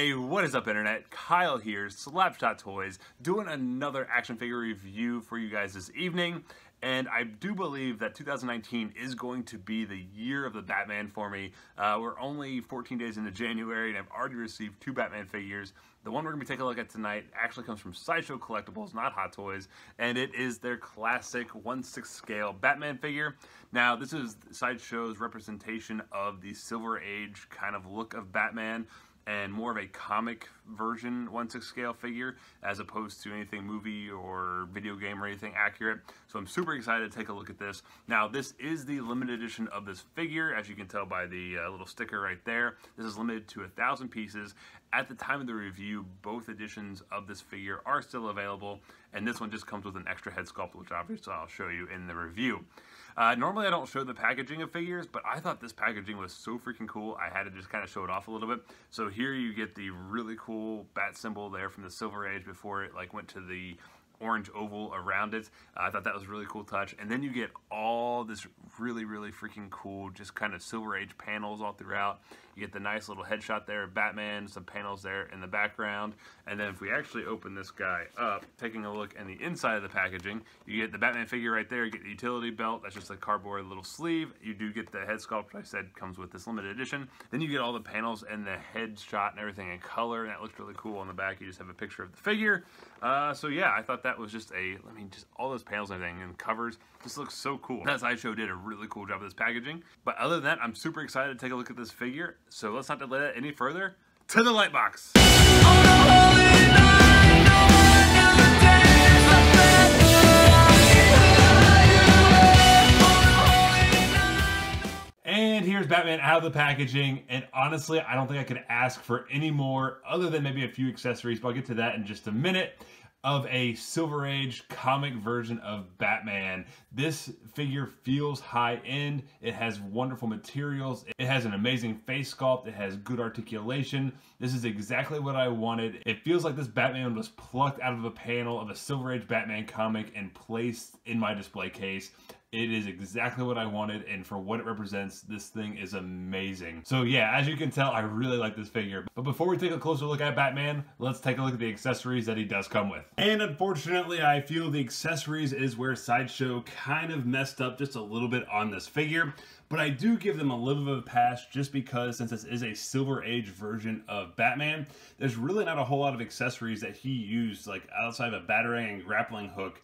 Hey, what is up internet? Kyle here, Slapshot Toys, doing another action figure review for you guys this evening. And I do believe that 2019 is going to be the year of the Batman for me. We're only 14 days into January and I've already received 2 Batman figures. The one we're going to be taking a look at tonight actually comes from Sideshow Collectibles, not Hot Toys, and it is their classic 1/6 scale Batman figure. Now, this is Sideshow's representation of the Silver Age kind of look of Batman, and more of a comic version 1/6 scale figure as opposed to anything movie or video game or anything accurate. So I'm super excited to take a look at this. Now, this is the limited edition of this figure, as you can tell by the little sticker right there. This is limited to 1,000 pieces. At the time of the review, both editions of this figure are still available, and this one just comes with an extra head sculpt, which obviously I'll show you in the review. Normally I don't show the packaging of figures, but I thought this packaging was so freaking cool, I had to just kind of show it off a little bit. So here you get the really cool bat symbol there from the Silver Age before it went to the orange oval around it. I thought that was a really cool touch. And then you get all this really freaking cool just kind of Silver Age panels all throughout. You get the nice little headshot there of Batman, some panels there in the background. And then if we actually open this guy up, taking a look in the inside of the packaging, you get the Batman figure right there, you get the utility belt, that's just a cardboard little sleeve. You do get the head sculpt, I said comes with this limited edition. Then you get all the panels and the headshot and everything in color, and that looks really cool. On the back you just have a picture of the figure. So yeah, I thought that was just just all those panels and everything and covers just looks so cool. That Sideshow did a really cool job with this packaging. But other than that, I'm super excited to take a look at this figure. So let's not delay it any further. To the light box. And here's Batman out of the packaging, and honestly, I don't think I could ask for any more other than maybe a few accessories, but I'll get to that in just a minute, of a Silver Age comic version of Batman. This figure feels high-end, it has wonderful materials, it has an amazing face sculpt, it has good articulation. This is exactly what I wanted. It feels like this Batman was plucked out of a panel of a Silver Age Batman comic and placed in my display case. It is exactly what I wanted, and for what it represents, this thing is amazing. So yeah, as you can tell, I really like this figure. But before we take a closer look at Batman, let's take a look at the accessories that he does come with. And unfortunately, I feel the accessories is where Sideshow kind of messed up just a little bit on this figure. But I do give them a little bit of a pass just because since this is a Silver Age version of Batman, there's really not a whole lot of accessories that he used, like outside of a Batarang and grappling hook.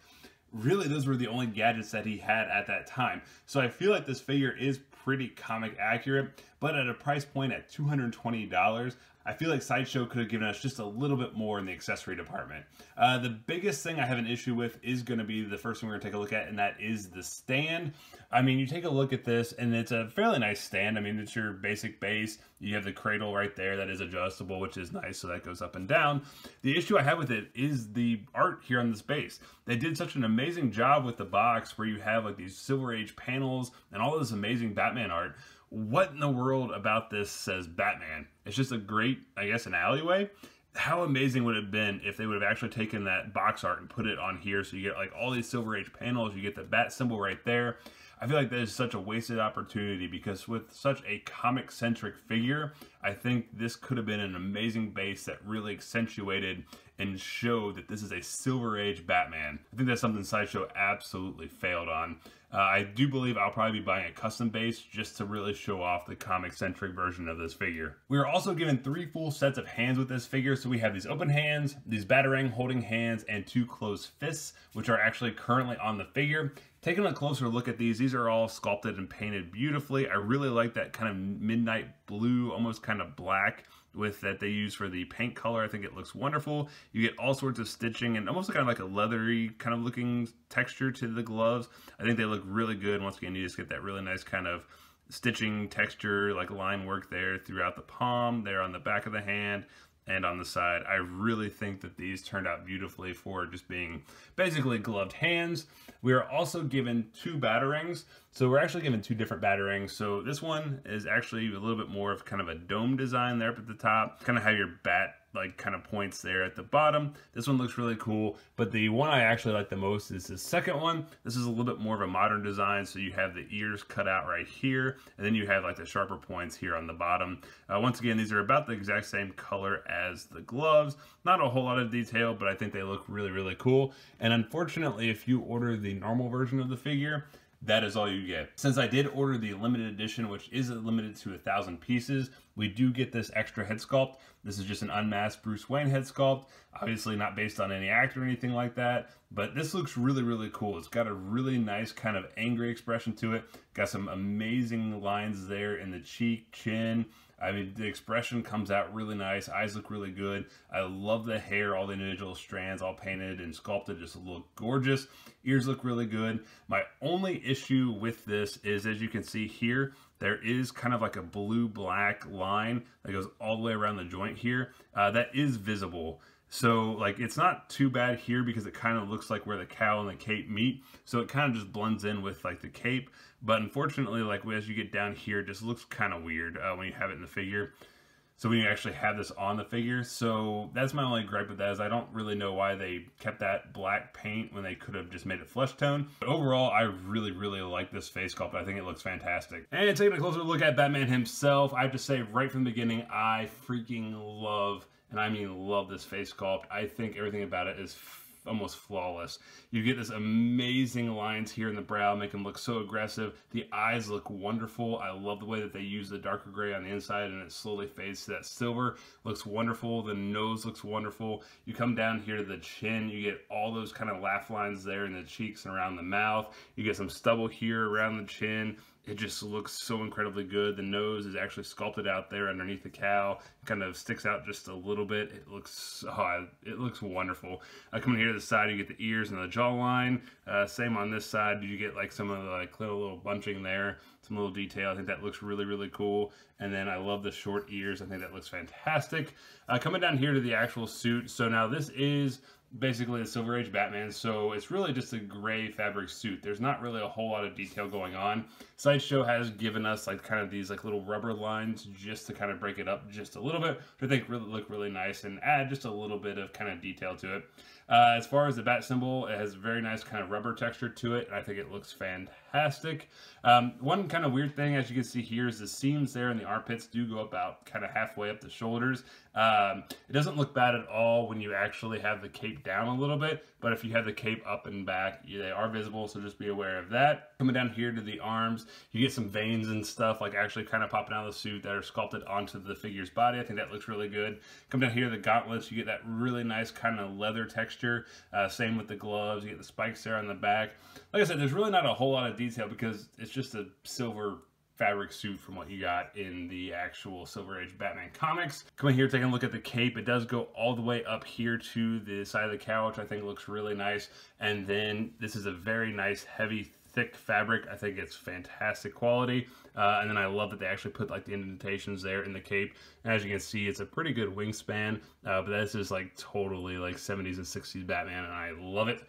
Really, those were the only gadgets that he had at that time. So I feel like this figure is pretty comic accurate, but at a price point at $220, I feel like Sideshow could have given us just a little bit more in the accessory department. The biggest thing I have an issue with is going to be the first thing we're going to take a look at, and that is the stand. I mean, you take a look at this, and it's a fairly nice stand. I mean, it's your basic base. You have the cradle right there that is adjustable, which is nice, so that goes up and down. The issue I have with it is the art here on this base. They did such an amazing job with the box where you have like these Silver Age panels and all this amazing Batman art. What in the world about this says Batman? It's just a great, I guess, an alleyway. How amazing would it have been if they would have actually taken that box art and put it on here, so you get like all these Silver Age panels, you get the bat symbol right there. I feel like that is such a wasted opportunity because with such a comic-centric figure, I think this could have been an amazing base that really accentuated and showed that this is a Silver Age Batman. I think that's something Sideshow absolutely failed on. I do believe I'll probably be buying a custom base just to really show off the comic-centric version of this figure. We are also given 3 full sets of hands with this figure, so we have these open hands, these Batarang holding hands, and 2 closed fists, which are actually currently on the figure. Taking a closer look at these are all sculpted and painted beautifully. I really like that kind of midnight blue, almost kind of black with that they use for the paint color. I think it looks wonderful. You get all sorts of stitching and almost kind of like a leathery kind of looking texture to the gloves. I think they look really good. Once again, you just get that really nice kind of stitching texture, like line work there throughout the palm, there on the back of the hand, and on the side. I really think that these turned out beautifully for just being basically gloved hands. We are also given 2 Batarangs. So we're actually given 2 different Batarangs. So this one is actually a little bit more of kind of a dome design there up at the top. Kind of have your bat like kind of points there at the bottom. This one looks really cool, but the one I actually like the most is the second one. This is a little bit more of a modern design, so you have the ears cut out right here, and then you have like the sharper points here on the bottom. Once again, these are about the exact same color as the gloves. Not a whole lot of detail, but I think they look really, really cool. And unfortunately, if you order the normal version of the figure, that is all you get. Since I did order the limited edition, which is limited to 1,000 pieces, we do get this extra head sculpt. This is just an unmasked Bruce Wayne head sculpt. Obviously not based on any actor or anything like that, but this looks really, really cool. It's got a really nice kind of angry expression to it. Got some amazing lines there in the cheek, chin. I mean, the expression comes out really nice. Eyes look really good. I love the hair, all the individual strands, all painted and sculpted, just look gorgeous. Ears look really good. My only issue with this is, as you can see here, there is kind of like a blue-black line that goes all the way around the joint here. That is visible. So like it's not too bad here because it kind of looks like where the cowl and the cape meet. So it kind of just blends in with like the cape. But unfortunately, like as you get down here, it just looks kind of weird when you have it in the figure. So when you actually have this on the figure. So that's my only gripe with that, is I don't really know why they kept that black paint when they could have just made it flesh tone. But overall, I really, really like this face sculpt. I think it looks fantastic. And taking a closer look at Batman himself, I have to say right from the beginning, I freaking love, and I mean love, this face sculpt. I think everything about it is almost flawless. You get this amazing lines here in the brow, make them look so aggressive. The eyes look wonderful. I love the way that they use the darker gray on the inside and it slowly fades to that silver. Looks wonderful. The nose looks wonderful. You come down here to the chin, you get all those kind of laugh lines there in the cheeks and around the mouth. You get some stubble here around the chin. It just looks so incredibly good. The nose is actually sculpted out there underneath the cowl. It kind of sticks out just a little bit. It looks wonderful. Coming here to the side, you get the ears and the jawline. Same on this side. You get like some of the like little bunching there, some little detail. I think that looks really, really cool. And then I love the short ears. I think that looks fantastic. Coming down here to the actual suit. So now this is basically a Silver Age Batman, so it's really just a gray fabric suit. There's not really a whole lot of detail going on. Sideshow has given us like kind of these like little rubber lines just to kind of break it up just a little bit, which I think really look really nice and add just a little bit of kind of detail to it. As far as the bat symbol, it has a very nice kind of rubber texture to it, and I think it looks fantastic. One kind of weird thing, as you can see here, is the seams there in the armpits do go about kind of halfway up the shoulders. It doesn't look bad at all when you actually have the cape down a little bit, but if you have the cape up and back, they are visible, so just be aware of that. Coming down here to the arms, you get some veins and stuff like actually kind of popping out of the suit that are sculpted onto the figure's body. I think that looks really good. Come down here to the gauntlets, you get that really nice kind of leather texture. Same with the gloves, you get the spikes there on the back. Like I said, there's really not a whole lot of detail because it's just a silver fabric suit from what you got in the actual Silver Age Batman comics. Coming here, taking a look at the cape, it does go all the way up here to the side of the cowl, which I think looks really nice. And then this is a very nice, heavy, thick fabric. I think it's fantastic quality. And then I love that they actually put like the indentations there in the cape. And as you can see, it's a pretty good wingspan, but this is like totally like 70s and 60s Batman, and I love it.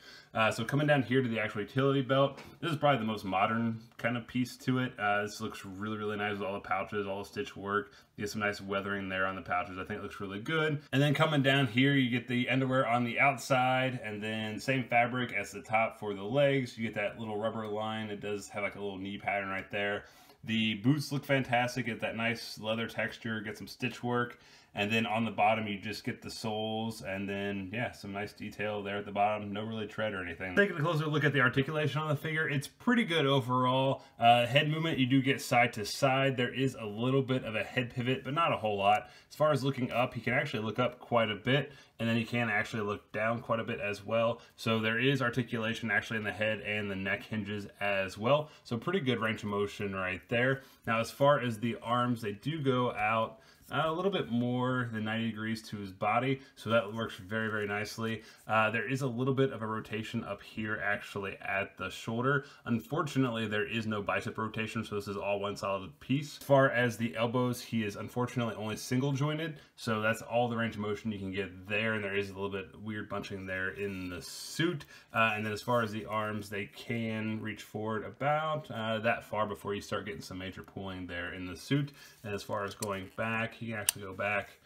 So coming down here to the actual utility belt, this is probably the most modern kind of piece to it. This looks really, really nice with all the pouches, all the stitch work. You get some nice weathering there on the pouches. I think it looks really good. And then coming down here, you get the underwear on the outside, and then same fabric as the top for the legs. You get that little rubber line. It does have like a little knee pattern right there. The boots look fantastic. Get that nice leather texture, get some stitch work. And then on the bottom, you just get the soles, and then, yeah, some nice detail there at the bottom. No really tread or anything. Taking a closer look at the articulation on the figure, it's pretty good overall. Head movement, you do get side to side. There is a little bit of a head pivot, but not a whole lot. As far as looking up, he can actually look up quite a bit, and then he can actually look down quite a bit as well. So there is articulation actually in the head and the neck hinges as well. So pretty good range of motion right there. Now, as far as the arms, they do go out a little bit more than 90 degrees to his body, so that works very, very nicely. There is a little bit of a rotation up here actually at the shoulder. Unfortunately, there is no bicep rotation, so this is all one solid piece. As far as the elbows, he is unfortunately only single jointed, so that's all the range of motion you can get there, and there is a little bit weird bunching there in the suit. And then as far as the arms, they can reach forward about that far before you start getting some major pulling there in the suit. And as far as going back, you can actually go back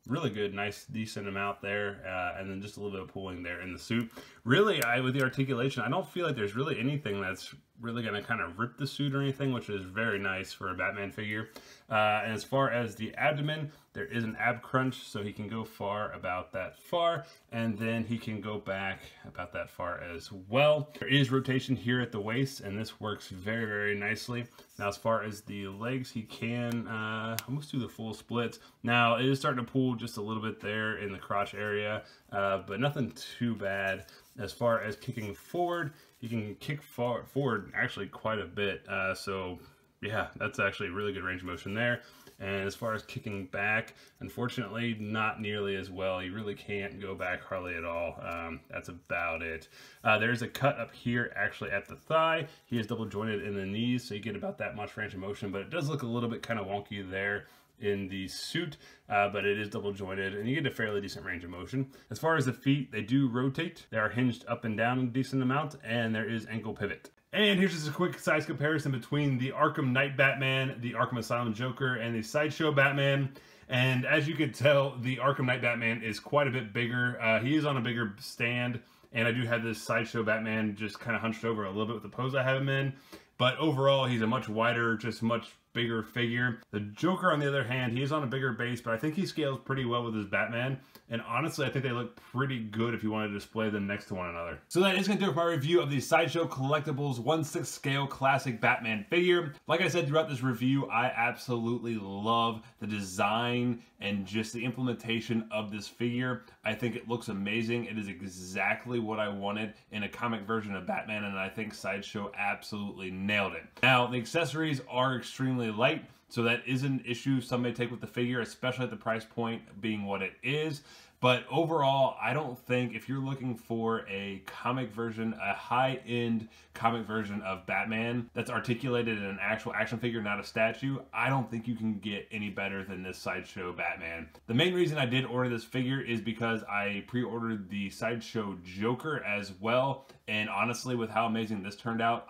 really good, nice, decent amount there, and then just a little bit of pulling there in the suit. Really, with the articulation, I don't feel like there's really anything that's really going to kind of rip the suit or anything, which is very nice for a Batman figure. And as far as the abdomen, there is an ab crunch, so he can go far about that far, and then he can go back about that far as well. There is rotation here at the waist, and this works very, very nicely. Now, as far as the legs, he can almost do the full splits. Now, it is starting to pull just a little bit there in the crotch area, but nothing too bad. As far as kicking forward, he can kick forward actually quite a bit. So yeah, that's actually a really good range of motion there. And as far as kicking back, unfortunately, not nearly as well. He really can't go back hardly at all. That's about it. There's a cut up here actually at the thigh. He is double jointed in the knees, so you get about that much range of motion, but it does look a little bit kind of wonky there in the suit, but it is double jointed and you get a fairly decent range of motion. As far as the feet, they do rotate. They are hinged up and down a decent amount, and there is ankle pivot. And here's just a quick size comparison between the Arkham Knight Batman, the Arkham Asylum Joker, and the Sideshow Batman. And as you can tell, the Arkham Knight Batman is quite a bit bigger. He is on a bigger stand, and I do have this Sideshow Batman just kind of hunched over a little bit with the pose I have him in. But overall, he's a much wider, just much bigger figure. The Joker, on the other hand, he is on a bigger base, but I think he scales pretty well with his Batman. And honestly, I think they look pretty good if you want to display them next to one another. So that is going to do it for my review of the Sideshow Collectibles 1/6 scale classic Batman figure. Like I said throughout this review, I absolutely love the design and just the implementation of this figure. I think it looks amazing. It is exactly what I wanted in a comic version of Batman, and I think Sideshow absolutely nailed it. Now, the accessories are extremely light, so that is an issue some may take with the figure, especially at the price point being what it is. But overall, I don't think if you're looking for a comic version, a high-end comic version of Batman that's articulated in an actual action figure, not a statue, I don't think you can get any better than this Sideshow Batman. The main reason I did order this figure is because I pre-ordered the Sideshow Joker as well. And honestly, with how amazing this turned out,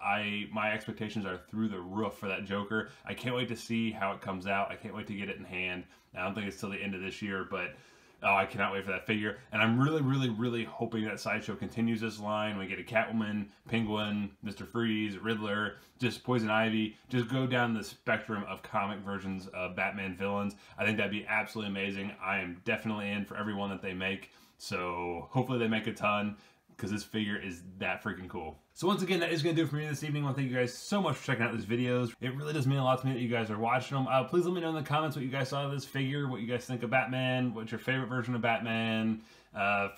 my expectations are through the roof for that Joker. I can't wait to see how it comes out. I can't wait to get it in hand. I don't think it's till the end of this year, but oh, I cannot wait for that figure. And I'm really, really, really hoping that Sideshow continues this line. We get a Catwoman, Penguin, Mr. Freeze, Riddler, just Poison Ivy. Just go down the spectrum of comic versions of Batman villains. I think that'd be absolutely amazing. I am definitely in for every one that they make. So hopefully they make a ton, because this figure is that freaking cool. So once again, that is going to do it for me this evening. I want to thank you guys so much for checking out these videos. It really does mean a lot to me that you guys are watching them. Please let me know in the comments what you guys saw of this figure, what you guys think of Batman, what's your favorite version of Batman,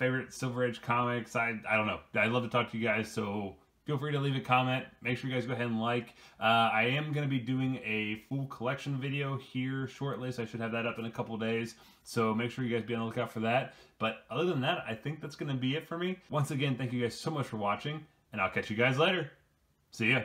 favorite Silver Age comics. I don't know. I'd love to talk to you guys, so feel free to leave a comment. Make sure you guys go ahead and like. I am going to be doing a full collection video here shortly, so I should have that up in a couple days. So make sure you guys be on the lookout for that. But other than that, I think that's going to be it for me. Once again, thank you guys so much for watching, and I'll catch you guys later. See ya.